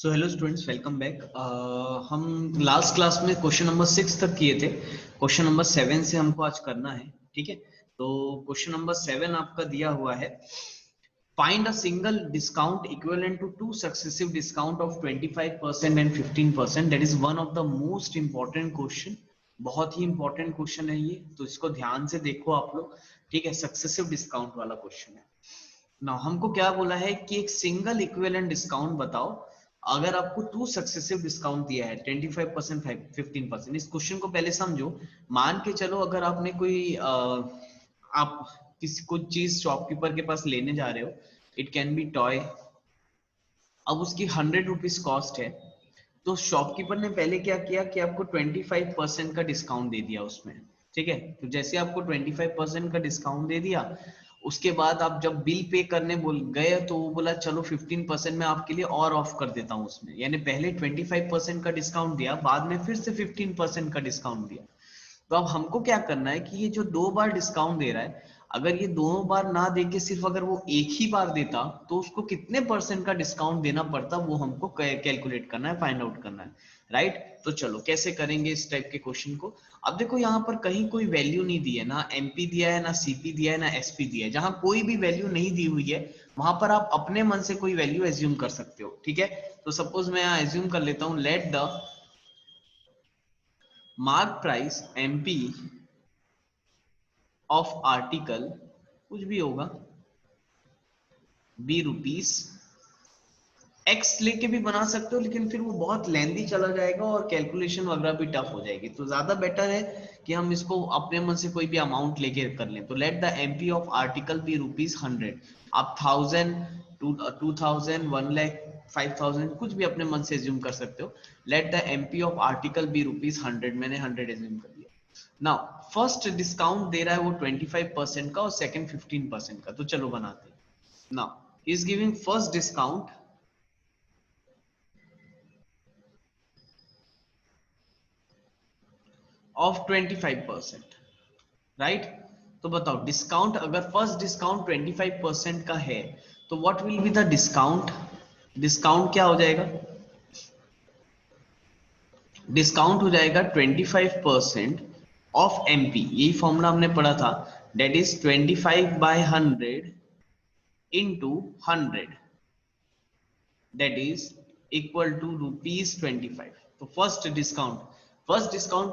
So hello students, welcome back. हम last class में question number 6 तक किए थे। क्वेश्चन नंबर 7 से हमको आज करना है, ठीक है। तो क्वेश्चन नंबर 7 आपका दिया हुआ है, find a single discount equivalent to two successive discount of 25% and 15%। That is one of the most important question. बहुत ही इंपॉर्टेंट क्वेश्चन है ये, तो इसको ध्यान से देखो आप लोग, ठीक है। सक्सेसिव डिस्काउंट वाला क्वेश्चन है ना। हमको क्या बोला है कि एक सिंगल इक्विवेलेंट डिस्काउंट बताओ अगर आपको टू सक्सेसिव डिस्काउंट दिया है 25%, 15%। इस क्वेश्चन को पहले समझो। मान के चलो अगर आपने कोई आप किसी कुछ चीज शॉपकीपर के पास लेने जा रहे हो, इट कैन बी टॉय। अब उसकी 100 रुपीज कॉस्ट है, तो शॉपकीपर ने पहले क्या किया कि आपको 25% का डिस्काउंट दे दिया उसमें, ठीक है। तो जैसे आपको 25% का डिस्काउंट दे दिया, उसके बाद आप जब बिल पे करने बोल गए तो वो बोला चलो 15% में आपके लिए और ऑफ कर देता हूँ उसमें। यानी पहले 25% का डिस्काउंट दिया, बाद में फिर से 15% का डिस्काउंट दिया। तो अब हमको क्या करना है कि ये जो 2 बार डिस्काउंट दे रहा है, अगर ये दोनों बार ना देके सिर्फ अगर वो एक ही बार देता तो उसको कितने परसेंट का डिस्काउंट देना पड़ता, वो हमको कैलकुलेट करना है, फाइंड आउट करना है, राइट। तो चलो कैसे करेंगे इस टाइप के क्वेश्चन को। अब देखो यहाँ पर कहीं कोई वैल्यू नहीं दी है, ना एमपी दिया है, ना सीपी दिया है, ना एसपी दिया है। जहां कोई भी वैल्यू नहीं दी हुई है वहां पर आप अपने मन से कोई वैल्यू एज्यूम कर सकते हो, ठीक है। तो सपोज मैं यहाँ एज्यूम कर लेता हूँ, let the mark price MP of article, कुछ भी होगा, बी रुपीज एक्स लेके भी बना सकते हो, लेकिन फिर वो बहुत लेंदी चला जाएगा और कैलकुलेशन वगैरह भी टफ हो जाएगी। तो ज्यादा बेटर है कि हम इसको अपने मन से कोई भी अमाउंट लेके कर लें। तो let the MP of article be rupees 100। आप 1000, 2000, 1 लाख, 5000 कुछ भी अपने मन से एज्यूम कर सकते हो। Let the MP of article be rupees 100, मैंने 100 एज्यूम कर लिया। नाउ फर्स्ट डिस्काउंट दे रहा है वो 25% का और सेकंड 15% का। तो चलो बनाते हैं। Now is giving first discount of 25%, right. तो बताओ डिस्काउंट, अगर फर्स्ट डिस्काउंट 25% का है तो what will be the discount. Discount क्या हो जाएगा, डिस्काउंट हो जाएगा 25% ऑफ एमपी। यही फॉर्मूला हमने पढ़ा था, that is 25/100 into 100, that is equal to ₹25। तो फर्स्ट डिस्काउंट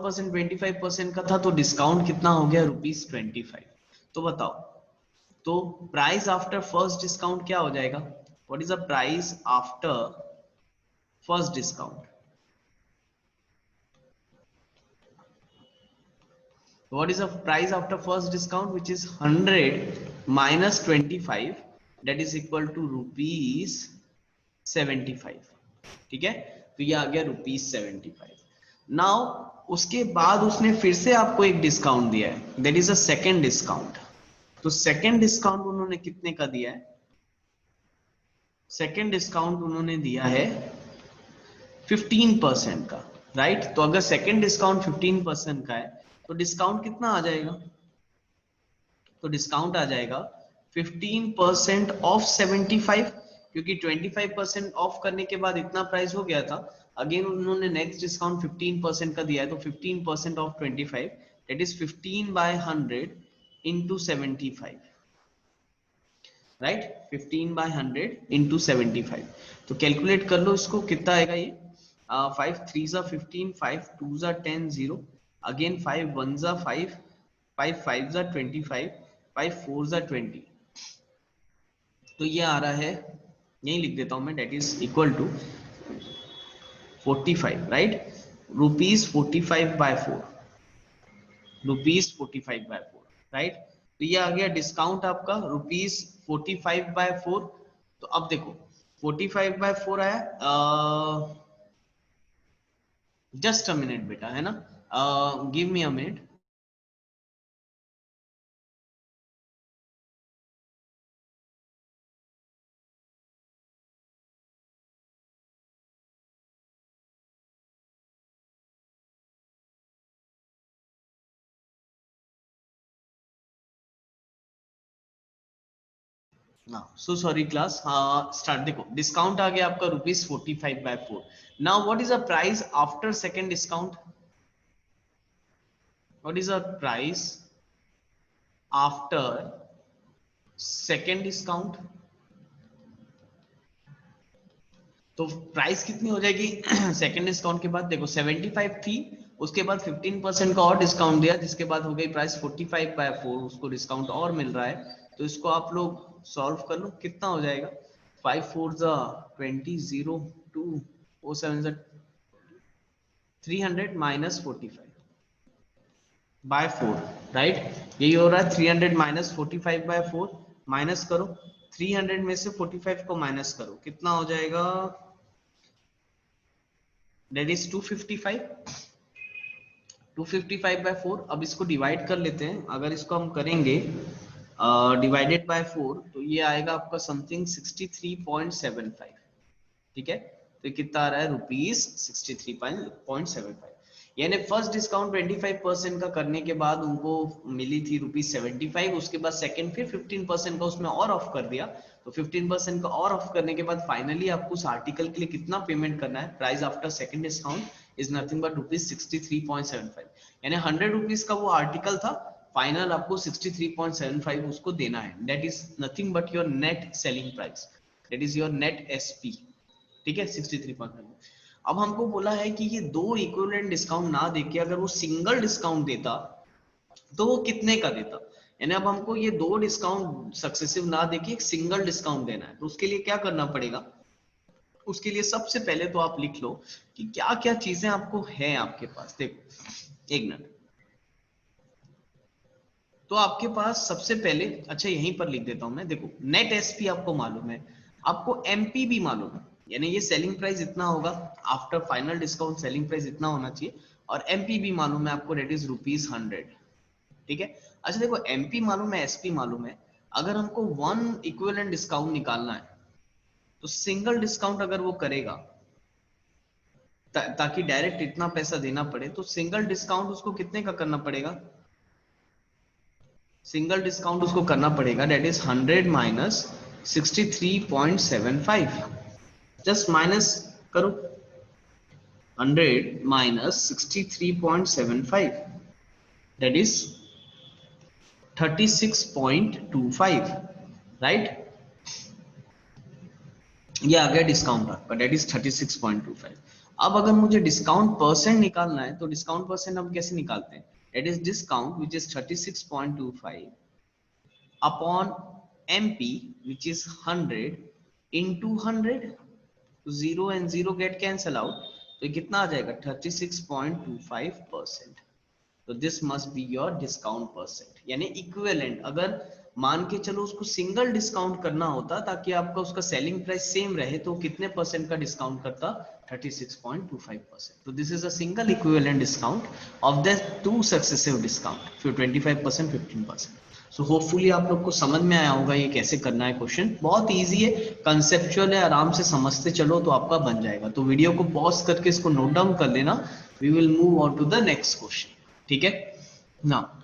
परसेंट 25% का था, तो डिस्काउंट कितना हो गया, ₹25। तो बताओ, तो प्राइस आफ्टर फर्स्ट डिस्काउंट क्या हो जाएगा, what is the price after first discount. What is the price after first discount, which is 100 minus 25, that is equal to rupees 75, ठीक है। तो ये आ गया ₹75। नाउ उसके बाद उसने फिर से आपको एक डिस्काउंट दिया है, that is a second discount. तो सेकेंड डिस्काउंट उन्होंने कितने का दिया है, सेकेंड डिस्काउंट उन्होंने दिया है 15% का, राइट। तो अगर सेकेंड डिस्काउंट 15% का है तो डिस्काउंट कितना आ जाएगा, तो डिस्काउंट आ जाएगा 15% ऑफ 75, क्योंकि 25% ऑफ करने के बाद इतना प्राइस हो गया था। अगेन उन्होंने नेक्स्ट डिस्काउंट 15% का दिया है, तो 15% of 25, that is 15/100 into 75, right. 15/100 into 75। तो कैलकुलेट कर लो इसको, कितना आएगा ये। 5 3 15, 5 2 10, 0, अगेन 5 1 5, 5 5 25, 5 4 20। तो ये आ रहा है, यही लिख देता हूं मैं, that is equal to 45, right. ₹45/4, ₹45/4, right. तो ये आ गया डिस्काउंट आपका ₹45/4। तो अब देखो 45/4 आया, जस्ट अ मिनट बेटा, है ना, give me a minute. So sorry class, start. देखो डिस्काउंट आ गया आपका ₹45/4। Now what is the price after second discount? What is the price after second discount? तो प्राइस कितनी हो जाएगी सेकंड डिस्काउंट के बाद? देखो 75 थी, उसके बाद 15% का और डिस्काउंट दिया, जिसके बाद हो गई प्राइस 45/4, उसको डिस्काउंट और मिल रहा है। तो इसको आप लोग सॉल्व कर लो, कितना हो जाएगा? 5 4 20, 0 2 4 7 300 माइनस 45/4, राइट? यही हो रहा है। 300 माइनस 45/4, माइनस करो 300 में से 45 को माइनस करो, कितना हो जाएगा? That is 255। 255/4। अब इसको डिवाइड कर लेते हैं। अगर इसको हम करेंगे डिवाइडेड बाय 4, तो ये आएगा आपका समथिंग 63.75। ठीक है, तो कितना आ रहा है? ₹63.75। यानी फर्स्ट डिस्काउंट 25% का करने के बाद उनको मिली थी ₹75, उसके बाद सेकंड फिर 15% का उसमें और ऑफ कर दिया, तो 15% का और ऑफ करने के बाद फाइनली आपको उस आर्टिकल के लिए कितना पेमेंट करना है? Price after second discount is nothing but ₹63.75। यानी ₹100 का वो आर्टिकल था, फाइनल आपको 63.75 उसको देना है। That is nothing but your net selling price, that is your net SP. ठीक है, 63.5। अब हमको बोला है कि ये दो इक्विवेलेंट डिस्काउंट ना देके अगर वो सिंगल डिस्काउंट देता तो वो कितने का देता? यानी अब हमको ये दो डिस्काउंट सक्सेसिव ना देके एक सिंगल डिस्काउंट देना है, तो उसके लिए क्या करना पड़ेगा? उसके लिए सबसे पहले तो आप लिख लो कि क्या क्या चीजें आपको है आपके पास। देखो एक मिनट, तो आपके पास सबसे पहले, अच्छा यहीं पर लिख देता हूं मैं। देखो नेट एसपी आपको मालूम है, आपको एमपी भी मालूम है, यानी ये सेलिंग प्राइस इतना होगा, after final discount selling price इतना होना चाहिए। और एमपी भी मालूम है आपको, डेट इज ₹100। ठीक है, अच्छा देखो एमपी मालूम है, एसपी मालूम है, अगर हमको वन इक्विवेलेंट डिस्काउंट निकालना है तो सिंगल डिस्काउंट अगर वो करेगा ताकि डायरेक्ट इतना पैसा देना पड़े, तो सिंगल डिस्काउंट उसको कितने का करना पड़ेगा? सिंगल डिस्काउंट उसको करना पड़ेगा that is 100 minus 63.75। Just minus करो 100 माइनस 63.75, दैट इज 36.25, राइट? ये आ गया डिस्काउंट आपका, दैट इज 36.25। अब अगर मुझे डिस्काउंट परसेंट निकालना है तो डिस्काउंट परसेंट हम कैसे निकालते हैं? That is discount which is 36.25 upon MP which is 100 into 100, तो 0 and 0 get cancel out, तो ये कितना आ जाएगा? 36.25%। तो this must be your discount percent, यानी इक्विवेलेंट। अगर मान के चलो उसको सिंगल डिस्काउंट करना होता ताकि आपका उसका सेलिंग प्राइस सेम रहे, तो कितने परसेंट का डिस्काउंट करता? 36.25%। तो this is a single equivalent discount of the two successive discount, फिर 25%, 15%। सो होपफुली आप लोग को समझ में आया होगा ये कैसे करना है। क्वेश्चन बहुत इजी है, कंसेप्चुअल है, आराम से समझते चलो तो आपका बन जाएगा। तो वीडियो को पॉज करके इसको नोट डाउन कर लेना। We will move on to the next question. ठीक है ना?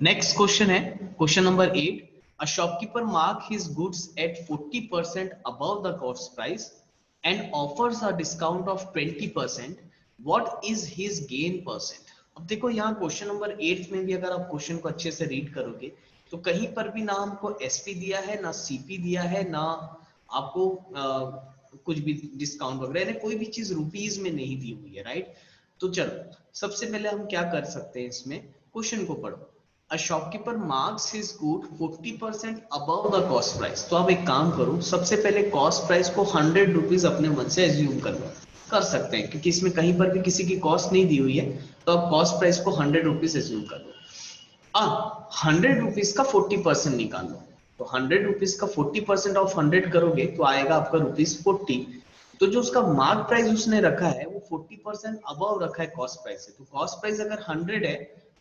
नेक्स्ट क्वेश्चन है question number 8। A shopkeeper mark his goods at 40% above the cost price and offers a discount of 20%, what is his gain percent? अब देखो यहाँ question number 8 में भी अगर आप क्वेश्चन को अच्छे से रीड करोगे तो कहीं पर भी ना हमको एसपी दिया है, ना सीपी दिया है, ना आपको कुछ भी डिस्काउंट वगैरह, कोई भी चीज रुपीज में नहीं दी हुई है, राइट? तो चलो सबसे पहले हम क्या कर सकते हैं, इसमें क्वेश्चन को पढ़ो। A shopkeeper marks his good 40% above the cost price. तो आप एक काम करो, सबसे पहले कॉस्ट प्राइस को 100 रुपीज अपने मन से एज्यूम कर लो। कर सकते हैं क्योंकि इसमें कहीं पर भी किसी की कॉस्ट नहीं दी हुई है, तो आप कॉस्ट प्राइस को 100 रुपीज एज्यूम कर लो। अब 100 रुपीज का 40% निकाल लो, तो 100 रुपीज का 40% ऑफ 100 करोगे तो आएगा आपका ₹40। तो जो उसका मार्क प्राइस उसने रखा है वो 40% अबव रखा है कॉस्ट प्राइस से। तो कॉस्ट प्राइस अगर 100 है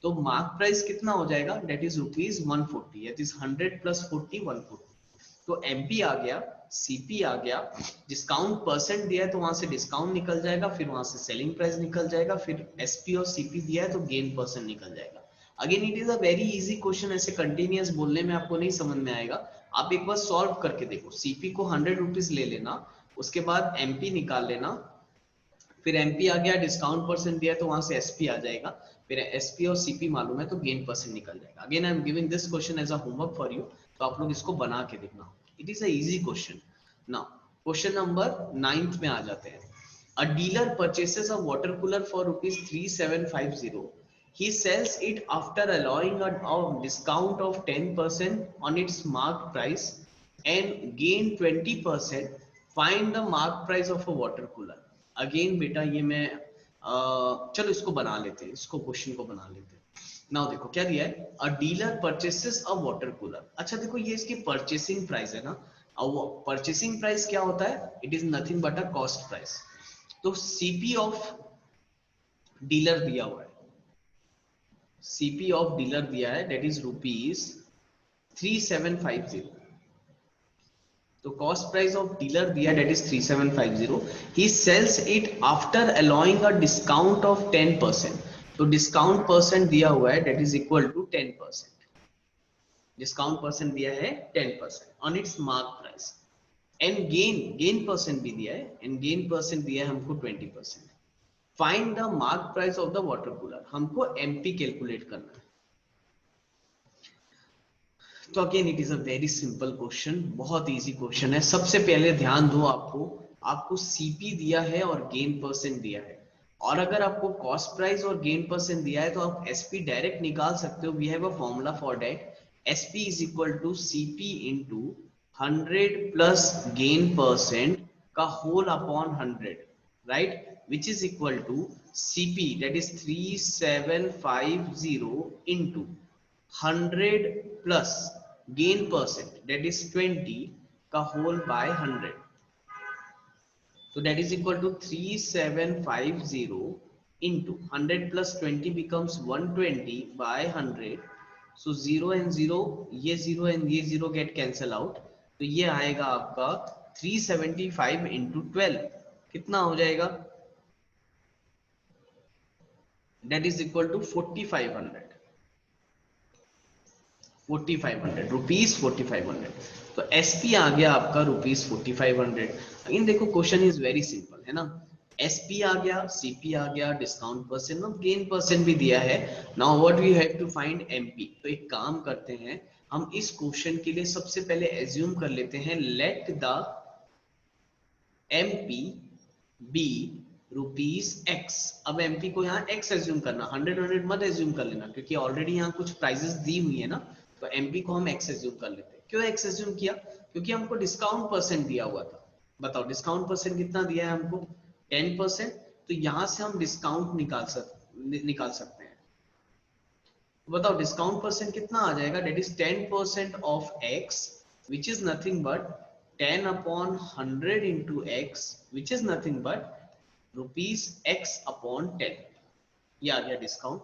तो मार्क प्राइस कितना हो जाएगा? That is ₹140, that is 100 plus 40, 140। तो एमपी आ गया, सीपी आ गया, डिस्काउंट परसेंट दिया है तो वहां से डिस्काउंट निकल जाएगा, फिर वहां से सेलिंग प्राइस निकल जाएगा, फिर एसपी और सीपी दिया है तो गेन परसेंट निकल जाएगा। Again it is a very easy question, ऐसे कंटिन्यूअस बोलने में आपको नहीं समझ में आएगा, आप एक बार सॉल्व करके देखो। सीपी को 100 रुपीज ले लेना, उसके बाद एमपी निकाल लेना, फिर एमपी आ गया, डिस्काउंट परसेंट दिया तो वहां से एसपी आ जाएगा, फिर एसपी और सीपी मालूम है तो गेन परसेंट निकल जाएगा। Again I am giving this question as a homework for you, तो आप लोग इसको बना के देखना, it is a easy question. Now question number 9 में आ जाते हैं। A dealer purchases a water cooler for ₹3750. He sells it after allowing a discount of 10% on its marked price and gain 20%. Find the marked price of a water cooler. Again बेटा ये मैं चलो इसको बना लेते हैं, इसको क्वेश्चन को बना लेते हैं। नाउ देखो क्या दिया है, अ dealer purchases a water cooler. अच्छा देखो ये इसकी परचेसिंग प्राइस है ना, अब परचेसिंग प्राइस क्या होता है, it is nothing but a cost price. तो सीपी ऑफ डीलर दिया हुआ है, सीपी ऑफ डीलर दिया है दैट इज ₹3750। तो कॉस्ट प्राइस ऑफ डीलर दिया that is 3750। He sells it after allowing a discount of 10%। तो डिस्काउंट परसेंट दिया हुआ है that is equal to 10%, discount percent दिया है 10% on its mark price, and gain percent भी दिया है, एंड गेन परसेंट दिया है हमको 20%। Find the mark price of the water cooler, हमको एमपी कैलकुलेट करना है। तो again it is a very simple question, बहुत इजी क्वेश्चन है। सबसे पहले ध्यान दो, आपको सीपी दिया है और गेन परसेंट दिया है, और अगर आपको कॉस्ट प्राइस और गेन परसेंट दिया है तो आप एसपी डायरेक्ट निकाल सकते हो। We have a formula for that, SP is equal to CP into 100 plus gain percent का whole upon 100, right, which is equal to CP that is 3750 into 100 plus gain percent that is 20 का whole by 100, so that is equal to 3750 into 100 plus 20 becomes 120 by 100, so 0 and 0, ये 0 and ये 0 get cancel out, तो ये आएगा आपका 375 into 12, कितना हो जाएगा, that is equal to 4500, 4500 rupees 4500। तो एसपी आ गया आपका रुपीज 4500। अगेन देखो क्वेश्चन इज वेरी सिंपल है ना, एसपी आ गया, सीपी आ गया, डिस्काउंट परसेंट और गेन परसेंट भी दिया है। Now what we have to find MP. तो एक काम करते हैं, हम इस क्वेश्चन के लिए सबसे पहले एज्यूम कर लेते हैं, let the MP be rupees x. अब एमपी को यहाँ एक्स एज्यूम करना, 100 मत एज्यूम कर लेना, क्योंकि ऑलरेडी यहाँ कुछ प्राइजेस दी हुई है ना, तो एमपी को हम एक्स एज्यूम कर लेते हैं। क्यों एक्स एज्यूम किया, क्योंकि हमको डिस्काउंट परसेंट दिया हुआ था। बताओ डिस्काउंट परसेंट कितना दिया है हमको, 10%। तो यहाँ से हम डिस्काउंट निकाल सकते हैं। तो बताओ डिस्काउंट परसेंट कितना आ जाएगा, that is 10% of x, which is nothing but 10 upon 100 into x, which is nothing but rupees x upon 10, ये आ गया discount.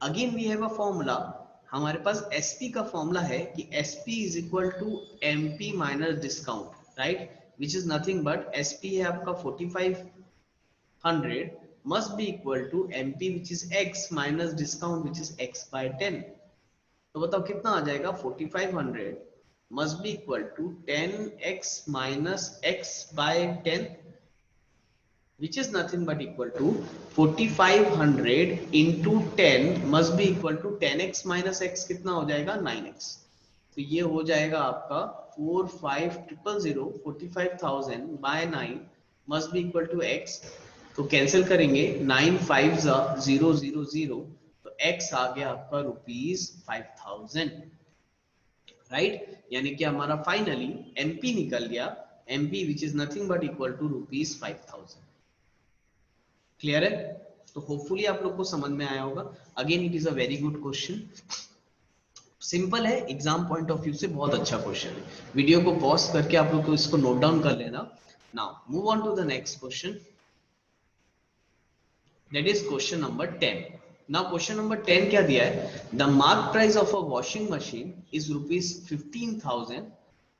Again we have a formula, हमारे पास एसपी का फॉर्मूला है कि SP is equal to MP minus discount, right, which is nothing but SP है आपका 4500 must be equal to MP which is x minus discount which is x by 10। तो बताओ कितना आ जाएगा, 4500 must be equal to 10x minus x by 10 which is nothing but equal to 4500 into 10 must be equal to 10x minus x, कितना हो जाएगा 9x। तो ये हो जाएगा आपका 4500 45,000 by 9 must be equal to x। तो कैंसिल करेंगे, 9 5 0 0 0, तो x आ गया आपका ₹5000, राइट, यानी कि हमारा फाइनली एमपी निकल गया, MP which is nothing but equal to ₹5000। Clear है, तो होपफुली आप लोग को समझ में आया होगा। Again it is a very good question, simple है, एग्जाम पॉइंट ऑफ व्यू से बहुत अच्छा क्वेश्चन है। वीडियो को पॉज करके आप लोग को इसको नोट डाउन कर लेना। Now move on to the next question, that is question number 10। Now question number 10 क्या दिया है, the mark price of a washing machine is ₹15,000।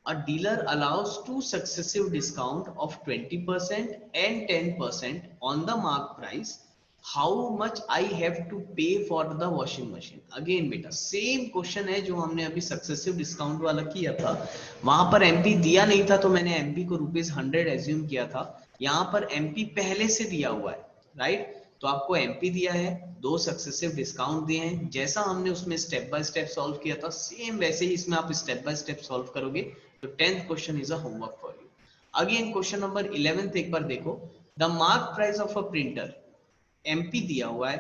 A dealer allows two successive discount of 20% and 10% on the mark price how much I have to pay for the washing machine. Again बेटा same question है जो हमने अभी successive discount वाला किया था, वहां पर एमपी दिया नहीं था तो मैंने एमपी को ₹100 एज्यूम किया था। यहाँ पर एमपी पहले से दिया हुआ है, राइट? तो आपको एमपी दिया है, 2 सक्सेसिव डिस्काउंट दिए हैं, जैसा हमने उसमें स्टेप बाय स्टेप सॉल्व किया था सेम वैसे ही इसमें आप स्टेप बाय स्टेप सॉल्व करोगे। तो 10th question is a homework for you. Again question number 11 एक बार देखो। The mark price of a printer, MP दिया हुआ है,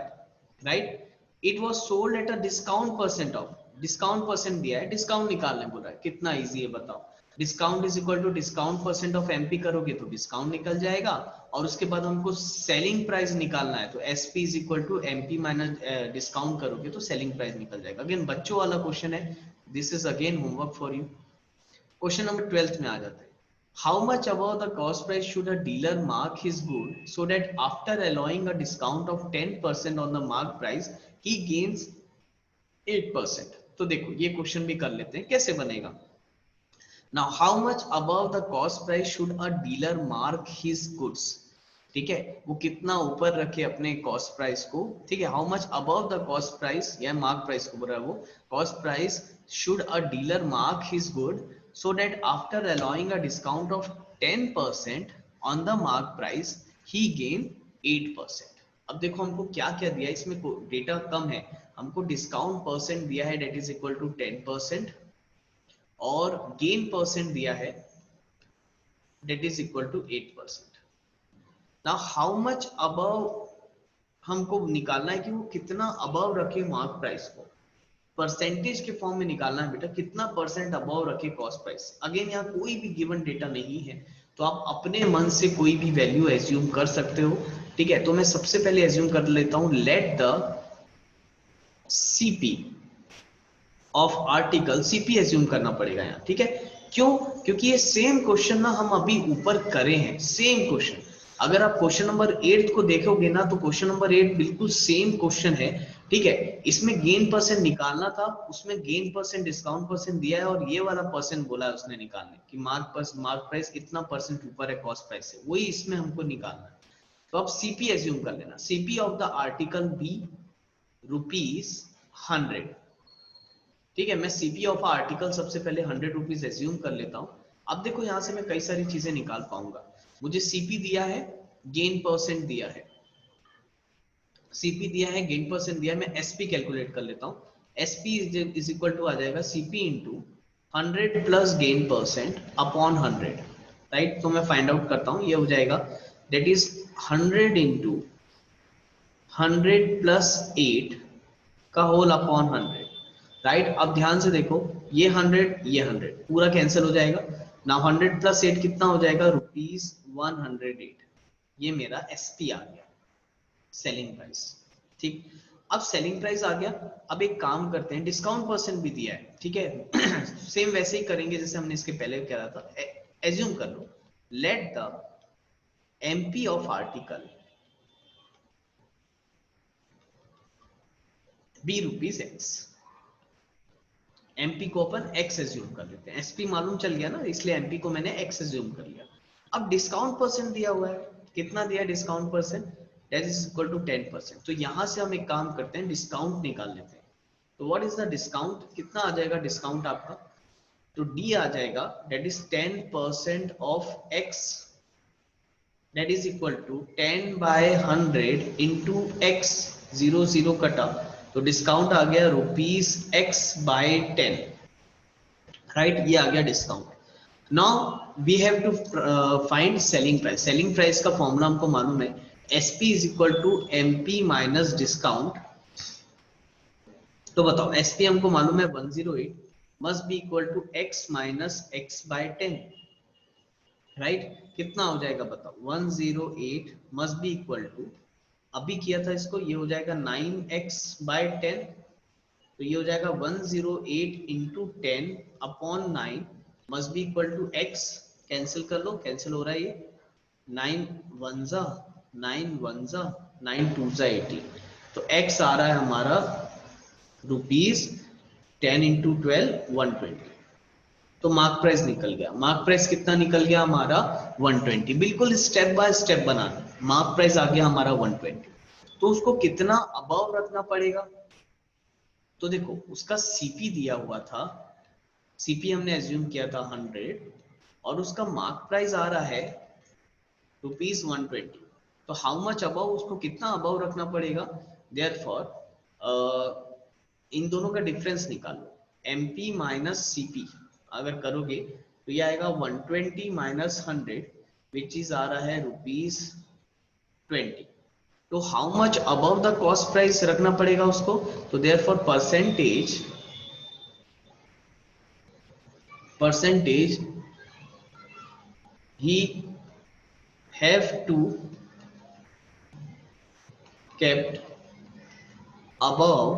right? It was sold at a discount percent of, discount percent दिया है, discount निकालने बोला है। कितना इजी है बताओ। Discount is equal to discount percent of MP करोगे तो डिस्काउंट निकल जाएगा, और उसके बाद हमको सेलिंग प्राइस निकालना है तो SP is equal to MP minus discount करोगे तो सेलिंग प्राइस निकल जाएगा। अगेन बच्चों वाला क्वेश्चन है, this is again homework for you. Question number 12 में आ जाते हैं। How much above the cost price should a dealer mark his good so that after allowing a discount of 10% on the mark price, he gains 8%? तो देखो ये question भी कर लेते हैं, कैसे बनेगा। Now, how much above the cost price should a dealer mark his goods? ठीक है, वो कितना ऊपर रखे अपने कॉस्ट प्राइस को, ठीक है। How much above the cost price या मार्क प्राइस को बोल रहा है वो, cost price should a dealer mark his good so that after allowing a discount of 10% on the mark price he gain 8%। अब देखो हमको क्या क्या दिया है, इसमें डेटा कम है। हमको डिस्काउंट परसेंट दिया है दैट इज इक्वल टू 10%, और गेन परसेंट दिया है that is equal to 8%। Now how much above हमको निकालना है कि वो कितना अबव रखे मार्क प्राइस को, परसेंटेज के फॉर्म में निकालना है बेटा, कितना परसेंट अबव रखे कॉस्ट प्राइस। अगेन यहाँ कोई भी गिवन डेटा नहीं है तो आप अपने मन से कोई भी वैल्यू एज्यूम कर सकते हो, ठीक है। तो मैं सबसे पहले एज्यूम कर लेता हूं, let the CP of article, CP assume करना पड़ेगा यहाँ, ठीक है। क्यों? क्योंकि ये सेम क्वेश्चन ना हम अभी ऊपर करे हैं, सेम क्वेश्चन। अगर आप क्वेश्चन नंबर 8 को देखोगे ना तो क्वेश्चन नंबर 8 बिल्कुल सेम क्वेश्चन है, ठीक है। इसमें गेन परसेंट निकालना था, उसमें गेन परसेंट डिस्काउंट परसेंट दिया है और ये वाला परसेंट बोला है उसने निकालने कि मार्क प्राइस इतना परसेंट ऊपर है कॉस्ट प्राइस से, वही इसमें हमको निकालना है। तो अब सीपी एज्यूम कर लेना, CP of the article be ₹100, ठीक है। मैं सीपी ऑफ आर्टिकल सबसे पहले ₹100 एज्यूम कर लेता हूं। अब देखो यहां से मैं कई सारी चीजें निकाल पाऊंगा। मुझे सीपी दिया है, गेन परसेंट दिया है, सीपी दिया है, गेन परसेंट दिया है, मैं एसपी कैलकुलेट कर लेता हूं। एसपी इज इक्वल टू आ जाएगा CP into 100 plus gain percent upon 100, right. तो मैं फाइंड आउट करता हूं, ये हो जाएगा दैट इज 100 इंटू 100 प्लस 8 का होल अपॉन 100, राइट। अब ध्यान से देखो, ये 100 ये 100 पूरा कैंसिल हो जाएगा ना। 100 प्लस 8 कितना हो जाएगा, ₹108। ये मेरा एसपी आ गया, सेलिंग प्राइस, ठीक। अब सेलिंग प्राइस आ गया। अब एक काम करते हैं, डिस्काउंट परसेंट भी दिया है, ठीक है। सेम वैसे ही करेंगे जैसे हमने इसके पहले करा था। एज्यूम कर लो, let the MP of article be ₹X। MP को अपन x एज्यूम कर लेते हैं, एसपी मालूम चल गया ना, इसलिए एमपी को मैंने x एज्यूम कर लिया। अब डिस्काउंट परसेंट दिया हुआ है, कितना दिया है discount percent, that is equal to 10%। तो यहां से हम एक काम करते हैं, डिस्काउंट निकाल लेते हैं। तो व्हाट इज द डिस्काउंट, कितना आ जाएगा डिस्काउंट आपका, तो डी आ जाएगा that is 10% of x, that is equal to 10/100 into x, 0 कटा, तो डिस्काउंट आ गया ₹X/10, राइट। ये आ गया discount. Now we have to find selling price. Selling price का फॉर्मूला हमको मालूम है, SP is equal to MP minus discount. तो बताओ एसपी हमको मालूम है 108 must be equal to x minus x/10, right. कितना हो जाएगा बताओ, 108 मस्ट बी इक्वल टू, अभी किया था इसको, ये हो जाएगा 9x/10। तो ये हो जाएगा 108 into 10 upon 9 must be equal to x। Cancel कर लो, कैंसिल हो रहा है ये, 9 1 जा 9 1 जा 9 2 जा 18। तो x आ रहा है हमारा ₹10 इंटू 12 120। तो मार्क प्राइस निकल गया। मार्क प्राइस कितना निकल गया हमारा 120। बिल्कुल स्टेप बाय स्टेप बनाना, मार्क प्राइस आ गया हमारा 120। तो उसको कितना अबव रखना पड़ेगा? तो देखो उसका सीपी दिया हुआ था, सीपी हमने एज्यूम किया था 100 और उसका मार्क प्राइस आ रहा है ₹120। तो हाउ मच अबव, उसको कितना अबव रखना पड़ेगा? देयरफॉर इन दोनों का डिफरेंस निकालो, एमपी माइनस सीपी अगर करोगे तो ये आएगा 120 माइनस 100 विच इज आ रहा है ₹20। तो how much above the cost price रखना पड़ेगा उसको? तो therefore percentage he have to kept above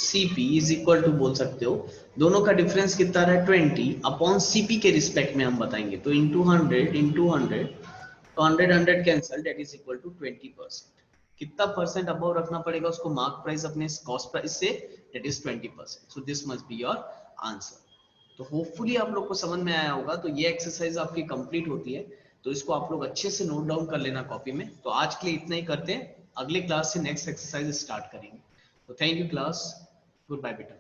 CP is equal to बोल सकते हो, दोनों का डिफरेंस कितना रहा है 20 अपॉन CP के रिस्पेक्ट में हम बताएंगे, तो इंटू 100 इंटू 100, तो 100 cancel, that is equal to 20%। कितना परसेंट अबव रखना पड़ेगा उसको मार्क प्राइस अपने कॉस्ट प्राइस से? That is 20%। So this must be your answer. तो होपफुली आप लोग को समझ में आया होगा। तो ये एक्सरसाइज आपकी कंप्लीट होती है, तो इसको आप लोग अच्छे से नोट डाउन कर लेना कॉपी में। तो आज के लिए इतना ही करते हैं, अगले क्लास से नेक्स्ट एक्सरसाइज स्टार्ट करेंगे। तो thank you class, good bye बेटा।